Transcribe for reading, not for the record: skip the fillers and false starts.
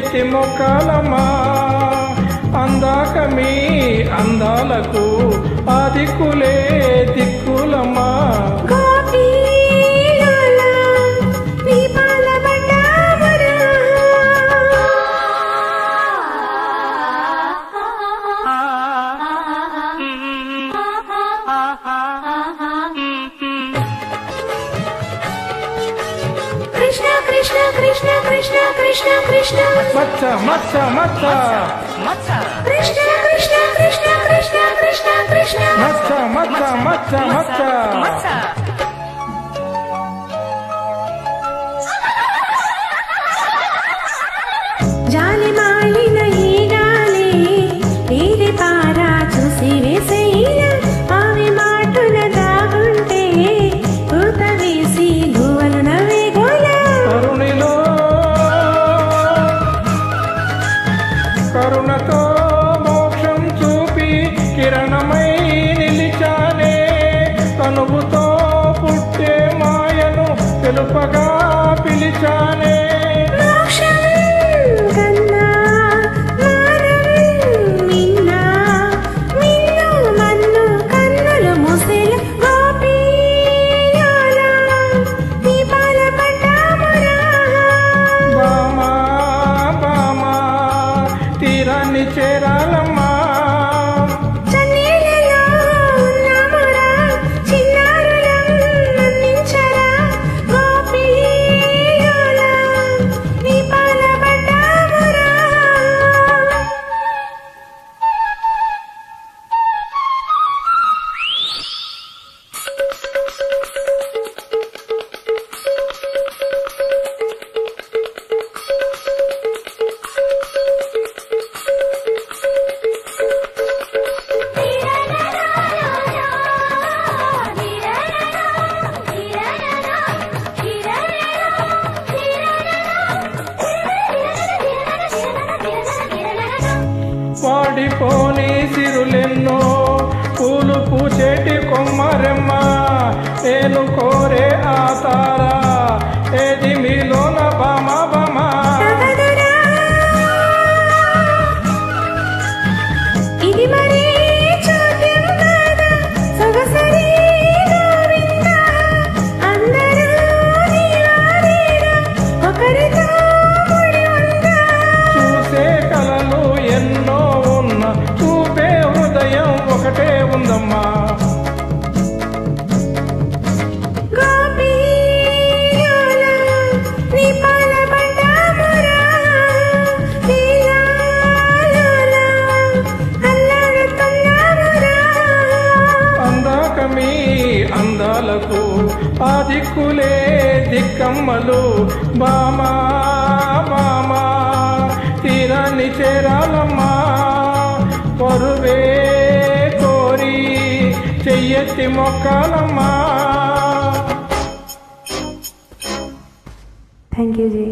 చెయ్యెత్తి మొక్కాలమ్మా అందాక మీ అందాలకు ఆ దిక్కులే దిక్కులమ్మా. Krishna Krishna Krishna Krishna Krishna Krishna Matcha matcha matcha Matcha Krishna Krishna Krishna Krishna Krishna Krishna matcha matcha matcha matcha Matcha जाली मालिन ही गाली तेरे पारा चूसी वेसैना आवे माटुल दागुंटे पूत वेसी गुवలు నవే గోలా కరుణిలో కరుణతో మోక్షం చూపి కిరణమై నిలిచానే తనువుతో పుట్టే మాయను తెలుపగా పిలిచానే. తీరాన్ని చేరాలమ్మా చన్నీళ్ళలో ఉన్నామురా చిన్నారులం అందించరా గోపియోలా దీపాల పడ్డామురా. వాడిపోని సిరులెన్నో పూలు పూచేటి కొమ్మరెమ్మ నేను కోరే ఆ తారా ఏది మీలోన బామ బామ. ఇది మరీ చోద్యం కాదా సొగసరి గోవింద అందరూ నీవారేరా ఒకరితో ముడి ఉందా. చూసే కలలు ఎన్నో ఉన్న చూపే హృదయం ఒకటే ఉందమ్మా. గోపియోలా దీపాల పడ్డామురా లీలాలోలా అల్లాడుతున్నామురా. అందాక మీ అందాలకు ఆ దిక్కులే దిక్కమ్మలు బామా బామా తీరాన్ని చేరాలమ్మా పరువే కోరి చెయ్యెత్తి మొక్కాలమ్మా. Thank you G.